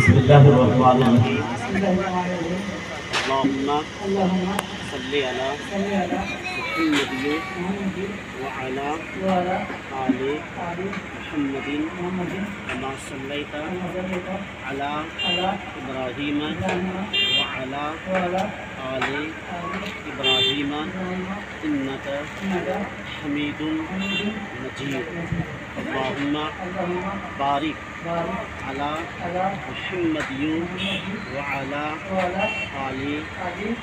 بسم اللہ الرحمن الرحیم بسم اللہ الرحمن الرحیم اللہم اللہم صلی علی صلی علی محمد محمد وعلی وعلی آل آل محمد محمد کما صلیت کما صلیت علی علی ابراہیم ابراہیم وعلی وعلی آل آل ابراہیم ابراہیم انک انک حمید حمید مجید مجید اللہم اللہم بارک بارک علی علی محمد محمد وعلی وعلی آل آل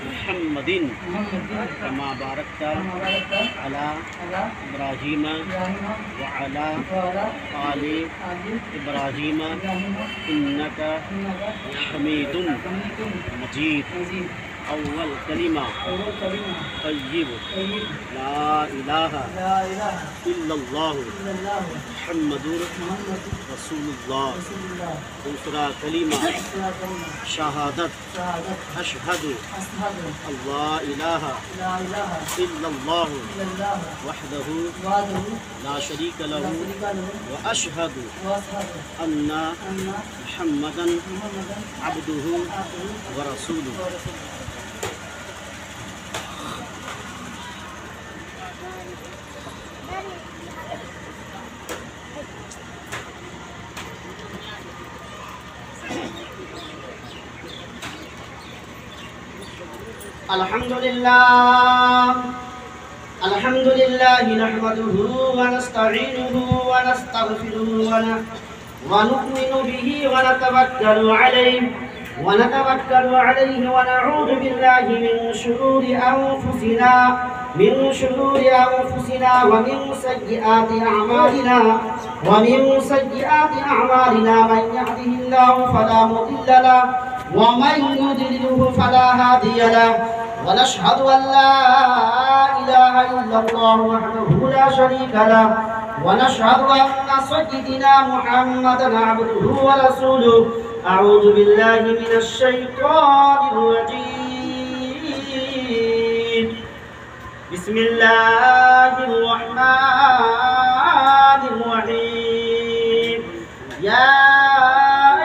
محمد محمد کما بارکت کما بارکت علی علی ابراہیم ابراہیم وعلی وعلی آل آل ابراہیم ابراہیم انک انک حمید حمید مجید مجید اول کلمہ اول کلمہ طیب طیب لا الہ لا الہ الا اللہ الا اللہ محمد محمد رسول اللہ رسول اللہ دوسرا کلمہ دوسرا کلمہ شہادت شہادت اشہد اشہد اللہ الہ لا الہ الا اللہ الا اللہ وحدہ وحدہ لا شریک لا لہ شریک لہ واشہد واشہد ان ان محمدا محمدا عبدہ عبدہ ورسولہ ورسولہ. الحمد لله نحمده ونستعينه ونستغفره ونؤمن به ونتوكل عليه ونعوذ بالله من شرور أنفسنا ومن سيئات أعمالنا من يهده الله فلا مضل له ومن يضلله فلا هادي له ونشهد أن لا إله إلا الله وحده لا شريك له ونشهد أن سيدنا محمدا عبده ورسوله. أعوذ بالله من الشيطان الرجيم. بسم الله الرحمن الرحيم. يا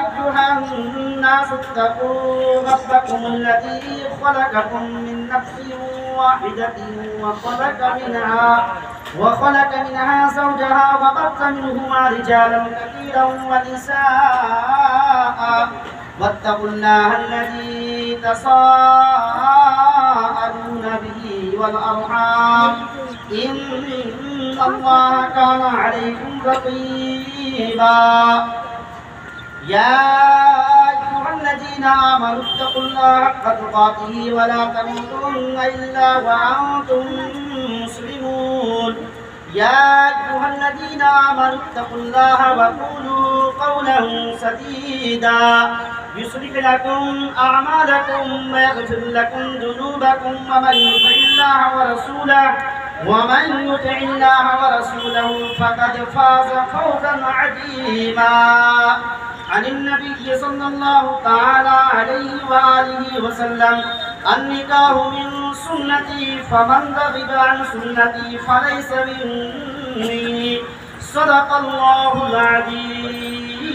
أيها الناس اتقوا ربكم الذي خلقكم من نفس واحدة وخلق منها زوجها وبث منهما رجالا كثيرا ونساء واتقوا الله الذي تساءلون به والأرحام إن الله كان عليكم رقيبا. يا أيها الذين آمنوا اتقوا الله حق تقاته ولا تموتن إلا وأنتم مسلمون. يا أيها الذين آمنوا اتقوا الله وقولوا قولا سديدا يصلح لكم أعمالكم ويغفر لكم ذنوبكم ومن يطع الله ورسوله فقد فاز فوزا عظيما. عن النبي صلى الله تعالى عليه وآله وسلم النكاح من سنتي فمن رغب عن سنتي فليس مني. صدق الله العظيم.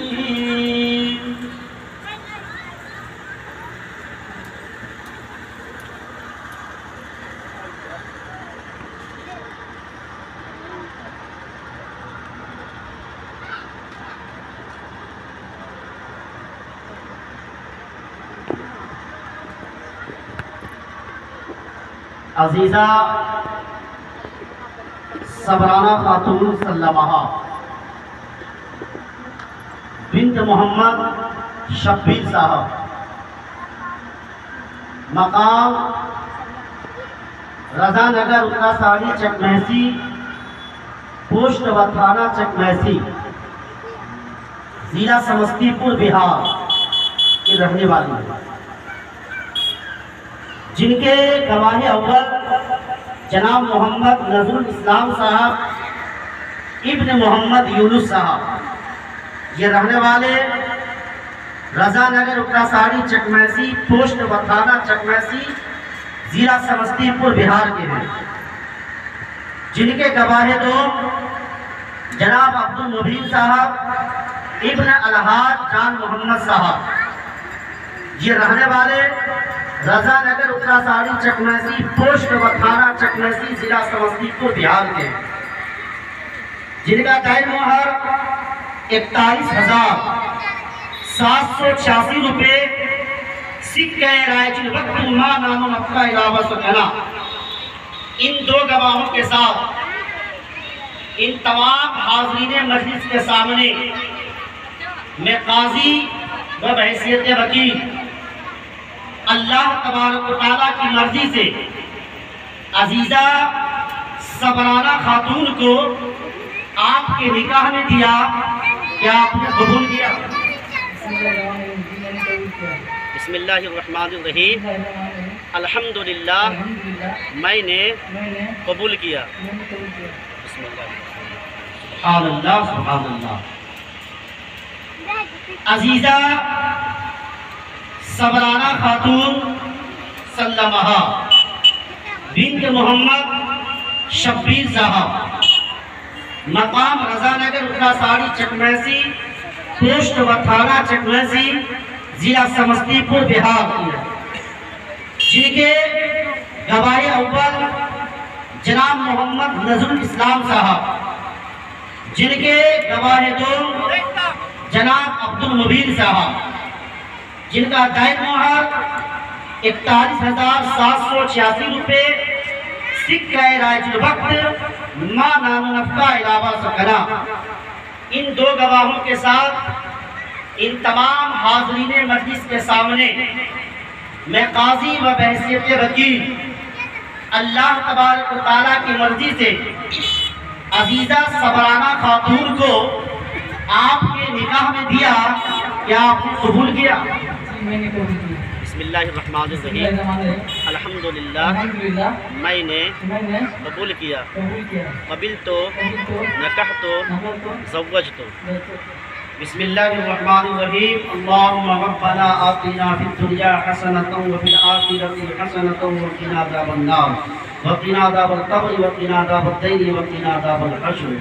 عزیزہ صبرانہ خاتون سلمہ بنت محمد شبیر صاحب، مقام رضا نگر اتراساڑی چک محسی، پوسٹ و تھانہ چک محسی، ضلع سمستی پور بہار کی رہنے والی ہیں، جن کے گواہ اول جناب محمد نظر الاسلام صاحب ابن محمد یونس صاحب، یہ رہنے والے رضا نگر اتراساڑی چک محسی، پوسٹ و تھانہ چک محسی، ضلع سمستی پور بہار کے ہیں، جن کے گواہ دو جناب عبد المبین صاحب ابن الحاج جان محمد صاحب، یہ رہنے والے رضا نگر اتراساڑی چکمیسی پوسٹ و تھانہ چکمیسی ضلع سمستی پور بہار کے، جن کا دائر مہر 41,786 روپے سکہ رائج الوقت ما نام مکہ علاوہ سکنا۔ ان دو گواہوں کے ساتھ ان تمام حاضرین مجلس کے سامنے میں قاضی و بحیثیت وکیل اللہ تبارک و تعالیٰ کی مرضی سے عزیزہ صبرانہ خاتون کو آپ کے نکاح میں دیا، کیا آپ نے قبول کیا؟ بسم اللہ الرحمن الرحیم، الحمدللہ میں نے قبول کیا۔ بسم اللہ۔ سبحان اللہ سبحان اللہ۔ عزیزہ صبرانہ خاتون سلمہ بنت محمد شبیر صاحب، مقام رضا نگر اتراساڑی چکمیسی پوسٹ و تھانہ چکمیسی ضلع سمستی پور بہار کی، جن کے گواہ اول جناب محمد نظر الاسلام صاحب، جن کے گواہ دو جناب عبد المبین صاحب، جن کا دائر مہر 41,786 روپے سکہ رائج الوقت ما نام نفقہ علاوہ سکنا۔ ان دو گواہوں کے ساتھ ان تمام حاضرین مجلس کے سامنے میں قاضی و بحیثیت وکیل اللہ تبارک و تعالیٰ کی مرضی سے عزیزہ صبرانہ خاتون کو آپ کے نکاح میں دیا، کیا آپ نے قبول کیا؟ بسم اللہ الرحمن الرحیم، الحمدللہ میں نے قبول کیا۔ قبلتو نکحتو زوجتو۔ بسم اللہ الرحمن الرحیم، اللہم ربنا آتنا فی الدنیا حسنۃ وفی الآخرۃ حسنۃ وقنا عذاب النار وقنا عذاب القبر وقنا عذاب الدین وقنا عذاب الحشر۔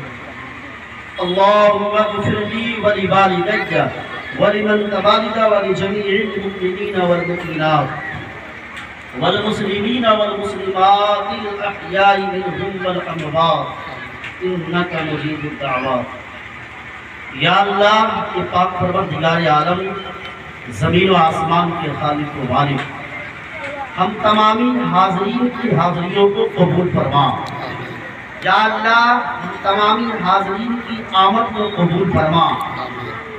اللہم اغفر لی ولوالدی ولمن تبعد ولجميع المؤمنين والمؤمنات والمسلمين والمسلمات الأحياء منهم والأموات إنك مجيب الدعوات۔ یا اللہ یہ پاک پروردگار عالم، زمین و آسمان کے خالق و مالک، ہم تمامی حاضرین کی حاضریوں کو قبول فرما۔ یا اللہ ہم تمامی حاضرین کی آمد کو قبول فرما،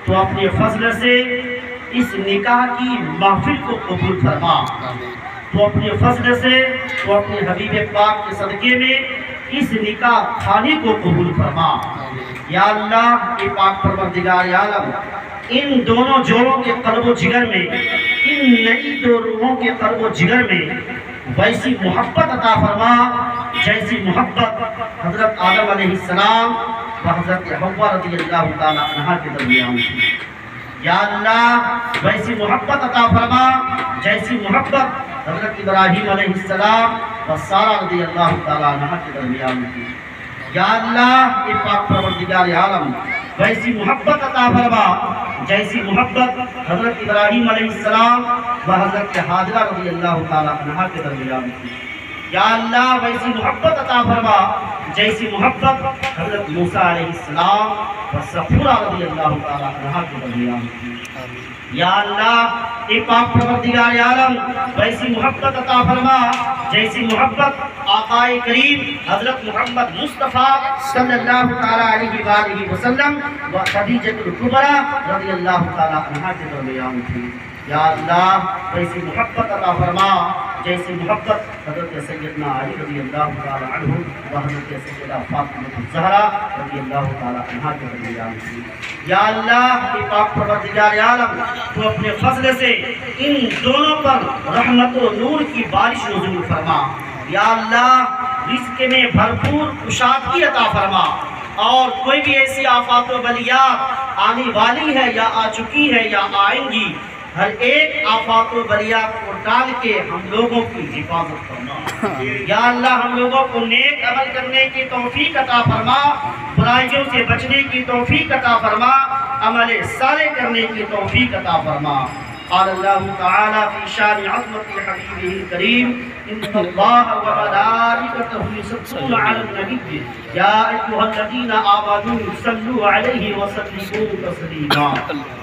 تو اپنے فضل سے اس نکاح کی محفل کو قبول فرما، تو اپنے فضل سے تو اپنے حبیب پاک کے صدقے میں اس نکاح خانے کو قبول فرما۔ یا اللہ اے پاک پروردگار عالم، ان دونوں جوڑوں کے قلب و جگر میں، ان نئی دو روحوں کے قلب و جگر میں ویسی محبت عطا فرما جیسی محبت حضرت آدم علیہ السلام و حضرت حوا رضی اللہ تعالیٰ عنہ کے درمیان تھی۔ یا اللہ ویسی محبت عطا فرما جیسی محبت حضرت ابراہیم علیہ السلام و سارہ رضی اللہ تعالیٰ عنہ کے درمیان تھی۔ یا اللہ اے پاک پروردگار عالم ویسی محبت عطا فرما جیسی محبت حضرت ابراہیم علیہ السلام و حضرت حاجرہ رضی اللہ تعالیٰ عنہ کے درمیان تھی۔ یا اللہ ویسی محبت عطا فرما جیسی محبت حضرت موسیٰ علیہ السلام و صفورہ رضی اللہ تعالیٰ عنہ کے درمیان تھی۔ یا اللہ اے پاک پروردگار عالم ویسی محبت عطا فرما جیسی محبت آقا کریم حضرت محمد مصطفیٰ صلی اللہ تعالیٰ علیہ وآلہ وسلم و خدیجہ الکبریٰ رضی اللہ تعالیٰ عنہ کے درمیان تھی۔ یا اللہ ویسی محبت عطا فرما جیسی محبت حضرت سیدنا علی رضی اللہ تعالیٰ عنہ و حضرت سیدہ فاطمہ الزہرا رضی اللہ تعالیٰ عنہ کے درمیان تھی۔ یا اللہ اے پاک پروردگار عالم تو اپنے فضل سے ان دونوں پر رحمت و نور کی بارش نزول فرما۔ یا اللہ رزق میں بھرپور کشادگی عطا فرما، اور کوئی بھی ایسی آفات و بلیات آنے والی ہے یا آ چکی ہے یا آئیں گی، ہر ایک آفات و بلیات کو ٹال کے ہم لوگوں کی حفاظت فرما۔ یا اللہ ہم لوگوں کو نیک عمل کرنے کی توفیق عطا فرما، برائیوں سے بچنے کی توفیق عطا فرما، عمل صالح کرنے کی توفیق عطا فرما۔ قال الله تعالى في شان عظمة حبيبه الكريم إن الله وملائكته يصلون على النبي يا أيها الذين آمنوا صلوا عليه وسلموا تسليما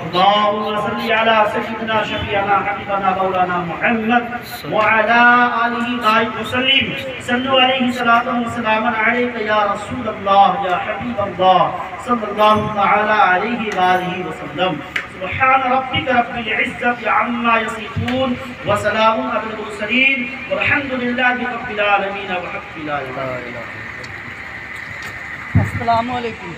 اللهم صل على سيدنا شفيعنا حبيبنا مولانا محمد وعلى آله وسلم صلوا عليه صلاة وسلاما عليك يا رسول الله يا حبيب الله صلى الله تعالى عليه وآله وسلم سبحان ربك رب العزة عما يصفون وسلام على المرسلين والحمد لله رب العالمين وحق لا إله إلا الله. السلام علیکم.